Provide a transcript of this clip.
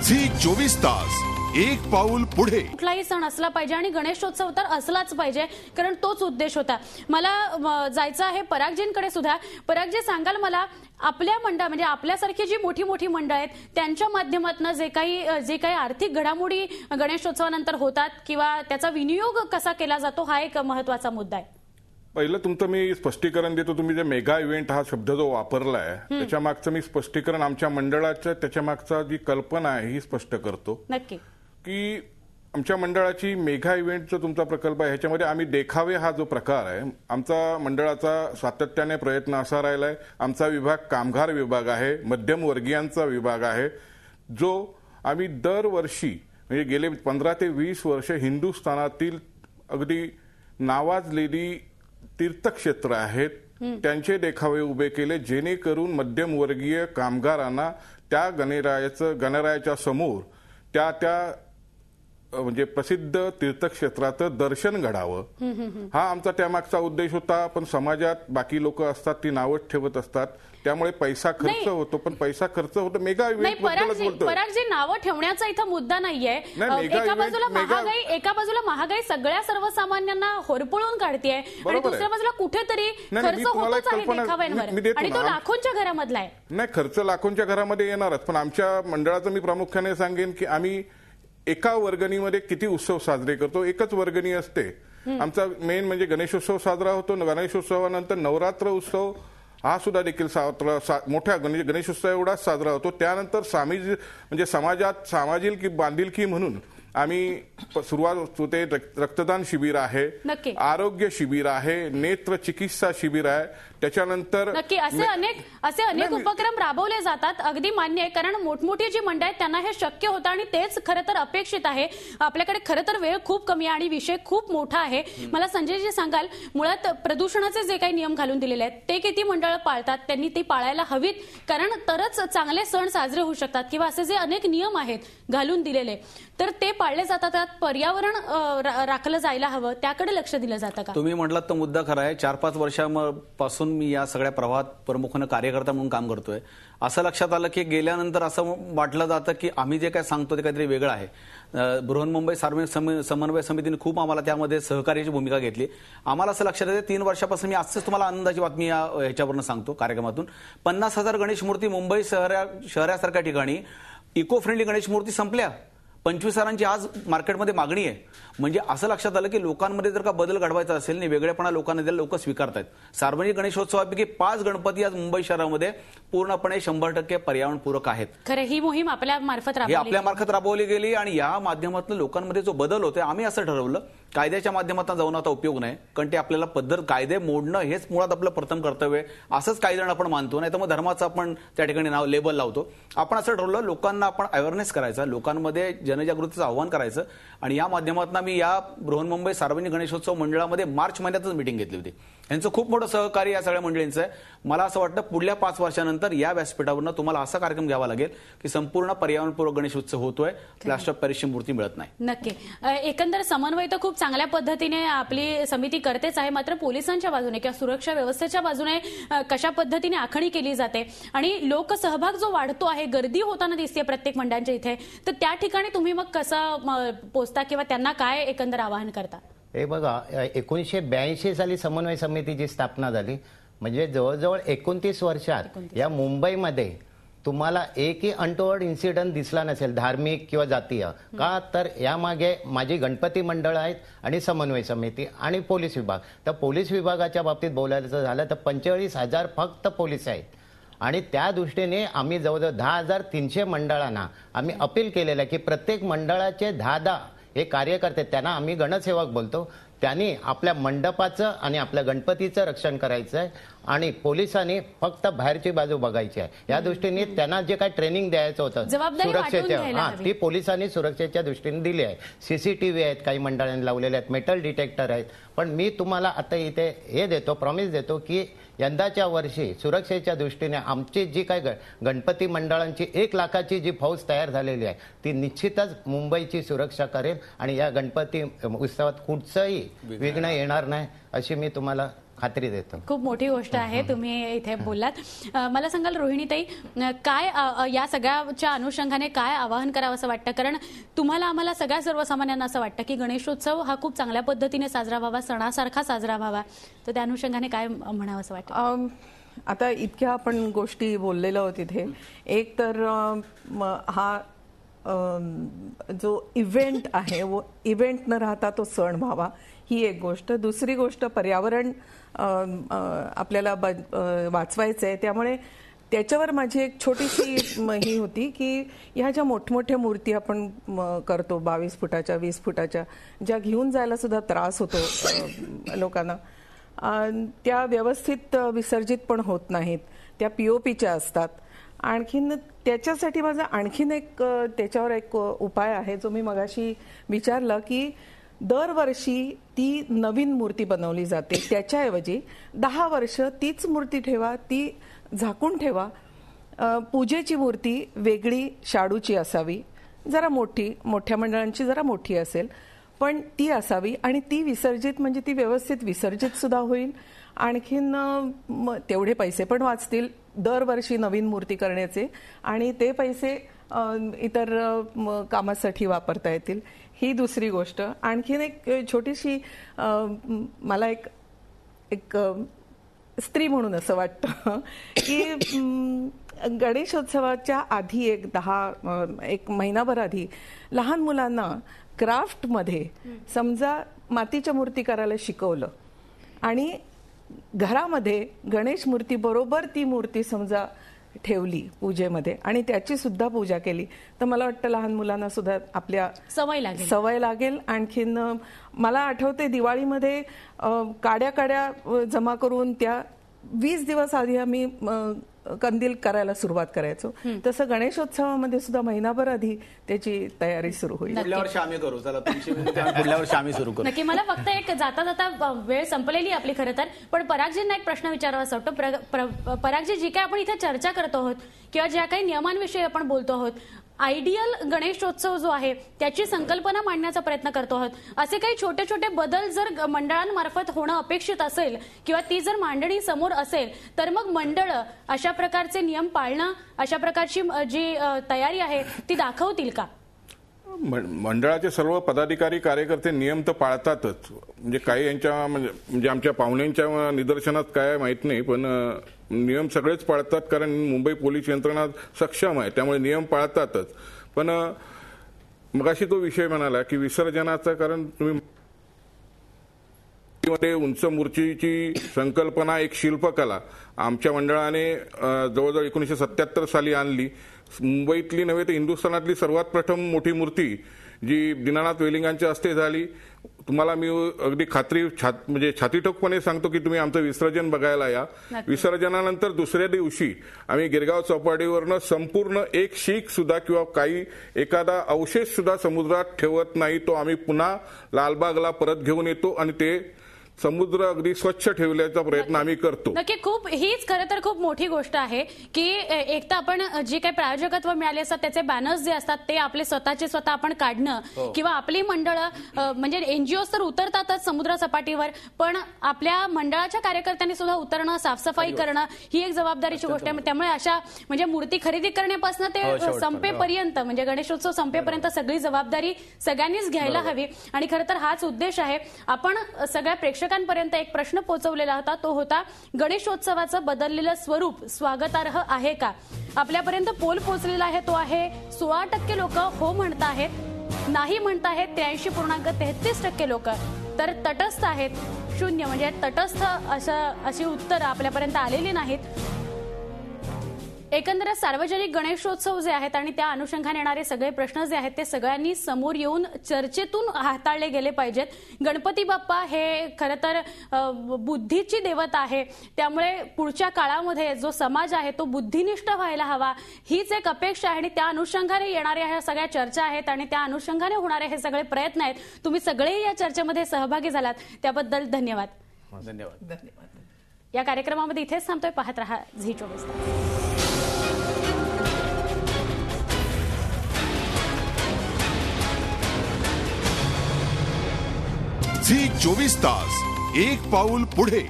Zee24 एक पाऊल पुढे। कुठलाही सण असला पाहिजे आणि गणेशोत्सव तर असलाच पाहिजे, कारण तोच उद्देश होता। मला जायचं आहे परागजींकडे सुद्धा। परागजी, सांगाल मला आपल्या मंडळ म्हणजे आपल्यासारखी जी मोठी मोठी मंडळ आहेत त्यांच्या माध्यमातून जे काही आर्थिक घडामोडी गणेशोत्सवानंतर होतात किंवा त्याचा विनियोग कसा केला जातो हा एक महत्त्वाचा मुद्दा आहे। पहिलं तुमचं मी स्पष्टीकरण देतो। तुम्ही जे मेगा इव्हेंट हा शब्द जो वापरलाय त्याच्या मागचं मी स्पष्टीकरण आमच्या मंडळाचं त्याच्या मागचा जी कल्पना आहे ही स्पष्ट करतो। नक्की की आमच्या मंडळाची मेगा इव्हेंटचा तुमचा प्रकल्प आहे, ह्याच्यामध्ये आम्ही देखावे हा जो प्रकार आहे आमचा मंडळाचा सातत्याने प्रयत्न असा राहिलाय। आमचा विभाग कामगार विभाग आहे, मध्यमवर्गीयांचा विभाग आहे, जो आम्ही दरवर्षी म्हणजे गेले 15 ते 20 वर्ष हिंदुस्थानातील अगदी नावाजलेली तीर्थक्षेत्र आहेत त्यांचे देखावे उभे केले, जेणेकरून मध्यमवर्गीय कामगारांना त्या गणरायाच्या समोर त्या म्हणजे प्रसिद्ध तीर्थक्षेत्राचं दर्शन घडावं हा आमचा त्यामागचा उद्देश होता। पण समाजात बाकी लोक असतात ती नावं ठेवत असतात, त्यामुळे पैसा खर्च होतो। पण पैसा खर्च होतो मेगा इव्हेंट बद्दलच बोलतोय। परागजी, नावं ठेवण्याचा इथं मुद्दा नाहीये। एका बाजूला महागाई सगळ्या सर्वसामान्यांना होरपळून काढतेय आणि दुसऱ्या बाजूला कुठेतरी खर्च होतच आहे देखाव्यांवर आणि तो लाखोंच्या घरामधला आहे। नाही, खर्च लाखोंच्या घरामध्ये येणारच, पण आमच्या मंडळाचं मी प्रामुख्याने सांगेन की आम्ही एका वर्गणीमध्ये किती उत्सव साजरे करतो। एकच वर्गणी असते। आमचा मेन म्हणजे गणेशोत्सव साजरा होतो। गणेशोत्सवानंतर नवरात्र उत्सव हा सुद्धा देखील मोठ्या गणेशोत्सव एवढाच साजरा होतो। त्यानंतर म्हणजे समाजात सामाजिक बांधिलकी म्हणून आम्ही सुरुवात होते रक्तदान शिबिर आहे, आरोग्य शिबिर आहे, नेत्र चिकित्सा शिबिर आहे, त्याच्यानंतर नक्की असे अनेक उपक्रम राबवले जातात। अगदी मान्य आहे, कारण मोठमोठी जी मंडळ आहेत त्यांना हे शक्य होतं आणि तेच खरं तर अपेक्षित आहे। आपल्याकडे खरं तर वेळ खूप कमी आहे आणि विषय खूप मोठा आहे। मला संजयजी सांगाल, मुळात प्रदूषणाचे जे काही नियम घालून दिलेले आहेत ते किती मंडळ पाळतात? त्यांनी ती पाळायला हवीत, कारण तरच चांगले सण साजरे होऊ शकतात। किंवा असे जे अनेक नियम आहेत घालून दिलेले तर ते पाळले जातात, त्यात पर्यावरण राखलं जायला हवं, त्याकडे लक्ष दिलं जातं का? तुम्ही म्हटलात तो मुद्दा खरा आहे। 4-5 वर्षांपासून मी या सगळ्या प्रवाहात प्रमुखानं कार्यकर्ता म्हणून काम करतोय। असं लक्षात आलं की गेल्यानंतर असं वाटलं जातं की आम्ही जे काय सांगतो ते काहीतरी वेगळं आहे। बृहन्मुंबई सार्वजनिक समन्वय समितीने खूप आम्हाला त्यामध्ये सहकार्याची भूमिका घेतली। आम्हाला असं लक्षात येतं 3 वर्षापासून मी आजच तुम्हाला आनंदाची बातमी ह्याच्यावरून सांगतो कार्यक्रमातून 50,000 गणेश मूर्ती मुंबई शहरासारख्या ठिकाणी इको फ्रेंडली गणेश मूर्ती संपल्या। 25,000ची आज मार्केटमध्ये मागणी आहे। म्हणजे असं लक्षात आलं की लोकांमध्ये जर का बदल घडवायचा असेल आणि वेगळेपणा लोकांना द्यायला लोक स्वीकारतात। सार्वजनिक गणेशोत्सवापैकी 5 गणपती आज मुंबई शहरामध्ये पूर्णपणे 100% पर्यावरणपूरक आहेत। खरं ही मोहीम आपल्या मार्फत राबवली गेली आणि या माध्यमातून लोकांमध्ये जो बदल होतोय आम्ही असं ठरवलं कायद्याच्या माध्यमातून जाऊन आता उपयोग नाही, कारण ते आपल्याला पद्धत कायदे मोडणं हेच मुळात आपलं प्रथम कर्तव्य आहे। असंच कायद्यानं आपण मानतो, नाही तर मग धर्माचं आपण त्या ठिकाणी नाव लेबल लावतो। आपण असं ठरवलं लोकांना आपण अवेअरनेस करायचा, लोकांमध्ये जनजागृतीचं आव्हान करायचं आणि या माध्यमातून मी या बृहन्मुंबई सार्वजनिक गणेशोत्सव मंडळामध्ये मार्च महिन्यातच मीटिंग घेतली होती। यांचं खूप मोठं सहकार्य या सगळ्या मंडळींचं आहे। मला असं वाटतं पुढल्या 5 वर्षानंतर या व्यासपीठावरून तुम्हाला असा कार्यक्रम घ्यावा लागेल की संपूर्ण पर्यावरणपूरक गणेशोत्सव होतोय, प्लास्टर ऑफ पॅरिसची मूर्ती मिळत नाही। नक्की एकंदर समन्वय तर खूप चांगल्या पद्धतीने आपली समिती करतेच आहे, मात्र पोलिसांच्या बाजूने किंवा सुरक्षा व्यवस्थेच्या बाजूने कशा पद्धतीने आखणी केली जाते आणि लोकसहभाग जो वाढतो आहे, गर्दी होताना दिसते प्रत्येक मंडळांच्या इथे, तर त्या ठिकाणी तुम्ही मग कसं पोचता किंवा त्यांना काय एकंदर आवाहन करता? हे बघा, 1982 साली समन्वय समितीची स्थापना झाली, म्हणजे जवळजवळ 29 वर्षात या मुंबईमध्ये तुम्हाला एकही अनटोवर्ड इन्सिडेंट दिसला नसेल धार्मिक किंवा जातीय का, तर यामागे माझी गणपती मंडळ आहेत आणि समन्वय समिती आणि पोलीस विभाग। तर पोलीस विभागाच्या बाबतीत बोलायचं झालं तर 45,000 फक्त पोलीस आहेत आणि त्या दृष्टीने आम्ही जवळजवळ 10,300 मंडळांना आम्ही अपील केलेलं आहे की प्रत्येक मंडळाचे 10 हे कार्यकर्ते, त्यांना आम्ही गणसेवक बोलतो, त्यांनी आपल्या मंडपाचं आणि आपल्या गणपतीचं रक्षण करायचं आहे आणि पोलिसांनी फक्त बाहेरची बाजू बघायची आहे। या दृष्टीने त्यांना जे काही ट्रेनिंग द्यायचं होतं सुरक्षेच्या, ती पोलिसांनी सुरक्षेच्या दृष्टीने दिली आहे। सीसीटीव्ही आहेत, काही मंडळांनी लावलेले आहेत, मेटल डिटेक्टर आहेत। पण मी तुम्हाला आता इथे हे देतो, प्रॉमिस देतो की यंदाच्या वर्षी सुरक्षेच्या दृष्टीने आमची जी काय गणपती मंडळांची 1 लाखाची जी फौज तयार झालेली आहे ती निश्चितच मुंबईची सुरक्षा करेल आणि या गणपती उत्सवात कुठचंही विघ्न येणार नाही अशी मी तुम्हाला खात्री देतो. खूप मोठी गोष्ट आहे तुम्ही इथे बोललात. मला सांगाल रोहिणीताई, काय या सगळ्याच्या अनुषंगाने काय आवाहन करावं असं वाटतं? कारण तुम्हाला आम्हाला सगळ्या सर्वसामान्यांना असं वाटतं की गणेशोत्सव हा खूप चांगल्या पद्धतीने साजरा व्हावा, सणासारखा साजरा व्हावा, तर त्या अनुषंगाने काय म्हणावं असं वाटतं? आता इतक्या आपण गोष्टी बोललेलो आहोत इथे. एक तर हा जो इव्हेंट आहे इव्हेंट न राहता तो सण व्हावा, ही एक गोष्ट. दुसरी गोष्ट, पर्यावरण आपल्याला वाचवायचं आहे, त्यामुळे त्याच्यावर माझी एक छोटीशी ही होती की ह्या ज्या मोठमोठ्या मूर्ती आपण करतो 22 फुटाच्या 20 फुटाच्या, ज्या घेऊन जायला सुद्धा त्रास होतो लोकांना, त्या व्यवस्थित विसर्जित पण होत नाहीत, त्या POPच्या असतात. आणखीन त्याच्यासाठी माझा आणखीन एक त्याच्यावर एक उपाय आहे जो मी मगाशी विचारला की दरवर्षी ती नवीन मूर्ती बनवली जाते, त्याच्याऐवजी 10 वर्ष तीच मूर्ती ठेवा, ती झाकून ठेवा. पूजेची मूर्ती वेगळी शाडूची असावी, जरा मोठ्या मंडळांची जरा मोठी असेल, पण ती असावी आणि ती विसर्जित म्हणजे ती व्यवस्थित विसर्जित सुद्धा होईल. आणखीन तेवढे पैसे पण वाचतील दरवर्षी नवीन मूर्ती करण्याचे, आणि ते पैसे इतर कामासाठी वापरता येतील. ही दुसरी गोष्ट. आणखीन एक छोटीशी मला एक स्त्री म्हणून असं वाटतं की गणेशोत्सवाच्या आधी एक महिनाभर आधी लहान मुलांना क्राफ्टमध्ये समजा मातीच्या मूर्ती करायला शिकवलं आणि घरामध्ये गणेश मूर्ती बरोबर ती मूर्ती समजा ठेवली पूजेमध्ये आणि त्याची सुद्धा पूजा केली, तर मला वाटतं लहान मुलांना सुद्धा आपल्या सवय लागेल. आणखीन मला आठवते दिवाळीमध्ये काड्या जमा करून त्या 20 दिवस आधी आम्ही कंदील करायला सुरुवात करायचो. तसं गणेशोत्सवामध्ये सुद्धा महिनाभर आधी त्याची तयारी सुरू होईल. पुढल्या वर्षी आम्ही करू. चला पुढल्या वर्षी आम्ही सुरू करू. नक्की. मला फक्त एक जाता जाता वेळ संपलेली आपली खरं तर, पण परागजींना एक प्रश्न विचारावा असं वाटतं. परागजी, जी काय आपण इथे चर्चा करतो आहोत किंवा ज्या काही नियमांविषयी आपण बोलतो आहोत, आयडियल गणेशोत्सव जो आहे त्याची संकल्पना मांडण्याचा प्रयत्न करतो आहोत, असे काही छोटे छोटे बदल जर मंडळांमार्फत होणं अपेक्षित असेल किंवा ती जर मांडणी समोर असेल, तर मग मंडळ अशा प्रकारचे नियम पाळणं, अशा प्रकारची जी तयारी आहे ती दाखवतील का? मंडळाचे सर्व पदाधिकारी कार्यकर्ते नियम तर पाळतातच. म्हणजे काही यांच्या म्हणजे आमच्या पाहुण्यांच्या निदर्शनात काय माहित नाही, पण नियम सगळेच पाळतात, कारण मुंबई पोलीस यंत्रणा सक्षम आहे, त्यामुळे नियम पाळतातच. पण मगाशी तो विषय म्हणाला की विसर्जनाचा, कारण तुम्ही उंच मूर्तीची संकल्पना एक शिल्पकला आमच्या मंडळाने जवळजवळ 1977 साली आणली. मुंबईतली नव्हे तर हिंदुस्थानातली सर्वात प्रथम मोठी मूर्ती जी दीनानाथ वेलिंगांच्या हस्ते झाली. तुम्हाला मी अगदी म्हणजे छातीठोकपणे सांगतो की तुम्ही आमचं विसर्जन बघायला या. विसर्जनानंतर दुसऱ्या दिवशी आम्ही गिरगाव चौपाटीवरनं संपूर्ण एक शीख सुद्धा किंवा काही एखादा अवशेष सुद्धा समुद्रात ठेवत नाही. तो आम्ही पुन्हा लालबागला परत घेऊन येतो आणि ते समुद्र अगदी स्वच्छ ठेवण्याचा प्रयत्न आम्ही करतो. नक्की. हीच खरं तर खूप मोठी गोष्ट आहे की एक तर आपण जे काही प्रायोजकत्व मिळाले असतात त्याचे बॅनर्स जे असतात ते आपले स्वतः आपण काढणं किंवा आपली मंडळ म्हणजे NGOs तर उतरतातच समुद्र सपाटीवर, पण आपल्या मंडळाच्या कार्यकर्त्यांनी सुद्धा उतरणं, साफसफाई करणं ही एक जबाबदारीची गोष्ट आहे. त्यामुळे अशा म्हणजे मूर्ती खरेदी करण्यापासून ते संपेपर्यंत, म्हणजे गणेशोत्सव संपेपर्यंत सगळी जबाबदारी सगळ्यांनीच घ्यायला हवी. आणि खरं तर हाच उद्देश आहे. आपण सगळ्या प्रेक्षकांपर्यंत एक प्रश्न पोहोचवलेला होता, तो होता गणेशोत्सवाचं बदललेलं स्वरूप स्वागतार्ह आहे का? आपल्यापर्यंत पोल पोहोचलेला आहे, तो आहे 16% लोक हो म्हणत आहेत, नाही म्हणत आहेत 83.33% लोक, तर तटस्थ आहेत 0, म्हणजे तटस्थ अशी उत्तर आपल्यापर्यंत आलेली नाहीत. एकंदरच सार्वजनिक गणेशोत्सव जे आहेत आणि त्या अनुषंगाने येणारे सगळे प्रश्न जे आहेत ते सगळ्यांनी समोर येऊन चर्चेतून हाताळले गेले पाहिजेत. गणपती बाप्पा हे खरं तर बुद्धीची देवता आहे, त्यामुळे पुढच्या काळामध्ये जो समाज आहे तो बुद्धिनिष्ठ व्हायला हवा, हीच एक अपेक्षा आहे. आणि त्या अनुषंगाने येणाऱ्या ह्या सगळ्या चर्चा आहेत आणि त्या अनुषंगाने होणारे हे सगळे प्रयत्न आहेत. तुम्ही सगळेही या चर्चेमध्ये सहभागी झालात त्याबद्दल धन्यवाद. धन्यवाद. या कार्यक्रमामध्ये इथेच थांबतोय. पाहत रहा झी24 तास. झी 24 तास, एक पाऊल पुढे.